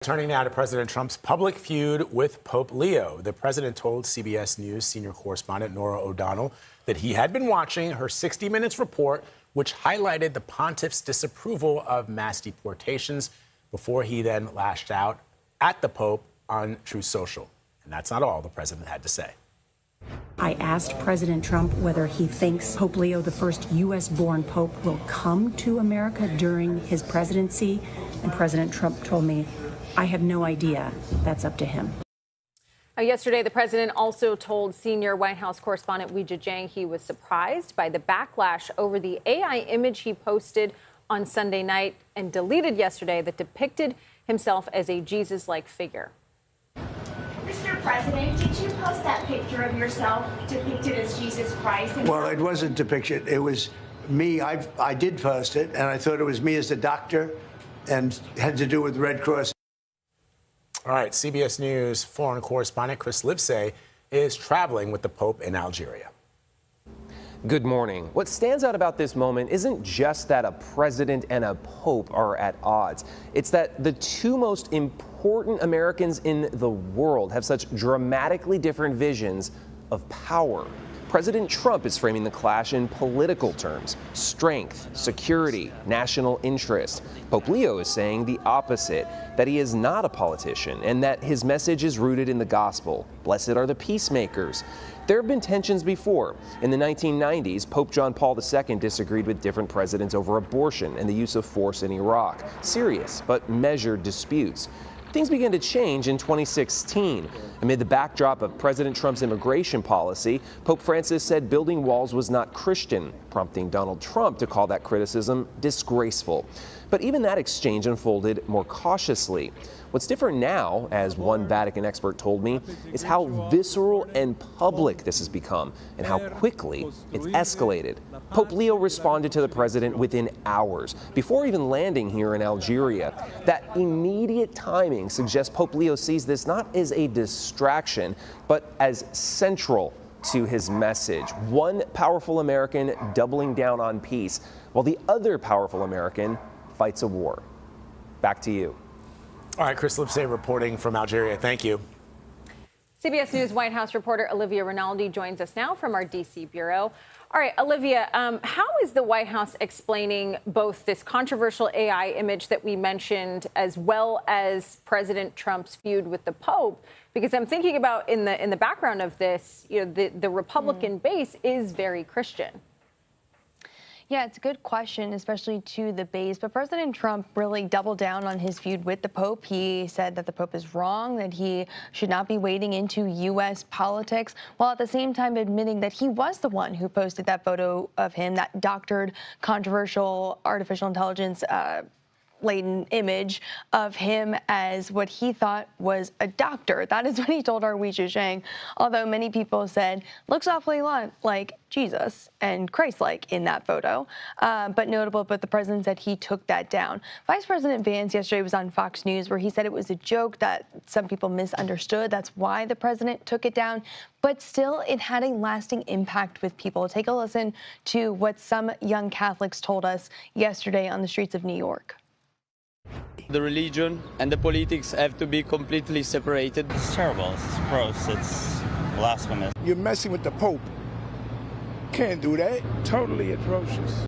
Turning now to President Trump's public feud with Pope Leo. The president told CBS News senior correspondent Norah O'Donnell that he had been watching her 60 Minutes report, which highlighted the pontiff's disapproval of mass deportations, before he then lashed out at the Pope on Truth Social. And that's not all the president had to say. I asked President Trump whether he thinks Pope Leo, the first U.S.-born pope, will come to America during his presidency. And President Trump told me, I have no idea. That's up to him. Yesterday, the president also told senior White House correspondent Weijia Jiang he was surprised by the backlash over the AI image he posted on Sunday night and deleted yesterday that depicted himself as a Jesus-like figure. Mr. President, did you post that picture of yourself depicted as Jesus Christ? Well, it wasn't depicted. It was me. I did post it, and I thought it was me as a doctor and had to do with the Red Cross. All right, CBS News foreign correspondent Chris Livesay is traveling with the Pope in Algeria. Good morning. What stands out about this moment isn't just that a president and a pope are at odds. It's that the two most important Americans in the world have such dramatically different visions of power. President Trump is framing the clash in political terms: strength, security, national interest. Pope Leo is saying the opposite, that he is not a politician and that his message is rooted in the gospel. Blessed are the peacemakers. There have been tensions before. In the 1990s, Pope John Paul II disagreed with different presidents over abortion and the use of force in Iraq. Serious but measured disputes. Things began to change in 2016. Amid the backdrop of President Trump's immigration policy, Pope Francis said building walls was not Christian, prompting Donald Trump to call that criticism disgraceful. But even that exchange unfolded more cautiously. What's different now, as one Vatican expert told me, is how visceral and public this has become and how quickly it's escalated. Pope Leo responded to the president within hours, before even landing here in Algeria. That immediate timing suggests Pope Leo sees this not as a distraction, but as central to his message. One powerful American doubling down on peace, while the other powerful American fights a war. Back to you. All right, Chris Livesay reporting from Algeria. Thank you. CBS News White House reporter Olivia Rinaldi joins us now from our D.C. bureau. All right, Olivia, how is the White House explaining both this controversial AI image that we mentioned as well as President Trump's feud with the Pope? Because I'm thinking about in the background of this, you know, the Republican base is very Christian. Yeah, it's a good question, especially to the base. But President Trump really doubled down on his feud with the Pope. He said that the Pope is wrong, that he should not be wading into U.S. politics, while at the same time admitting that he was the one who posted that photo of him, that doctored, controversial artificial intelligence laden image of him as what he thought was a doctor. That is what he told our Weijia Jiang, although many people said, looks awfully like Jesus and Christ-like in that photo. But notable, but the president said he took that down. Vice President Vance yesterday was on Fox News where he said it was a joke that some people misunderstood. That's why the president took it down. But still, it had a lasting impact with people. Take a listen to what some young Catholics told us yesterday on the streets of New York. The religion and the politics have to be completely separated. It's terrible. It's gross. It's blasphemous. You're messing with the Pope. Can't do that. Totally atrocious.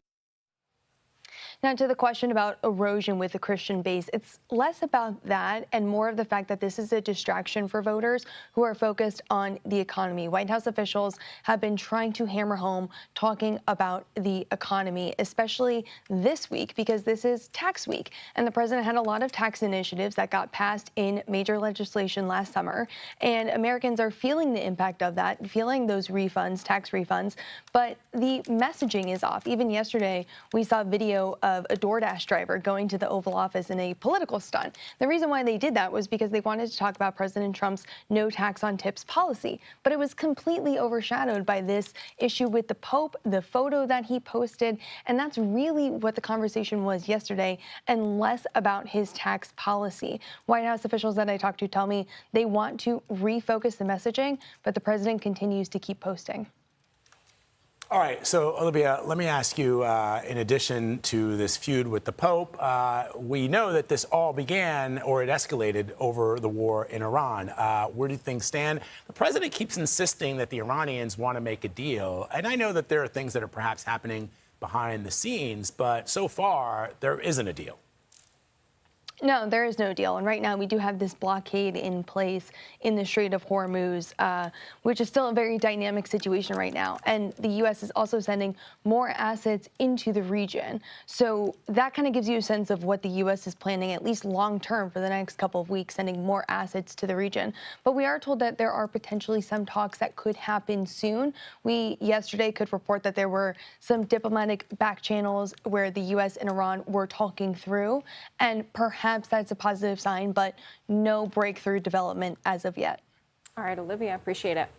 Now, to the question about erosion with the Christian base, it's less about that and more of the fact that this is a distraction for voters who are focused on the economy. White House officials have been trying to hammer home talking about the economy, especially this week, because this is tax week. And the president had a lot of tax initiatives that got passed in major legislation last summer. And Americans are feeling the impact of that, feeling those refunds, tax refunds. But the messaging is off. Even yesterday, we saw video of a DoorDash driver going to the Oval Office in a political stunt. The reason why they did that was because they wanted to talk about President Trump's no tax on tips policy. But it was completely overshadowed by this issue with the Pope, the photo that he posted. And that's really what the conversation was yesterday, and less about his tax policy. White House officials that I talked to tell me they want to refocus the messaging, but the president continues to keep posting. All right, so Olivia, let me ask you, in addition to this feud with the Pope, we know that this all began, or it escalated, over the war in Iran. Where do things stand? The president keeps insisting that the Iranians want to make a deal, and I know that there are things that are perhaps happening behind the scenes, but so far, there isn't a deal. No, there is no deal. And right now we do have this blockade in place in the Strait of Hormuz, which is still a very dynamic situation right now. And the U.S. is also sending more assets into the region. So that kind of gives you a sense of what the U.S. is planning, at least long term for the next couple of weeks, sending more assets to the region. But we are told that there are potentially some talks that could happen soon. We yesterday could report that there were some diplomatic back channels where the U.S. and Iran were talking through, and perhaps that's a positive sign, but no breakthrough development as of yet. All right, Olivia, appreciate it.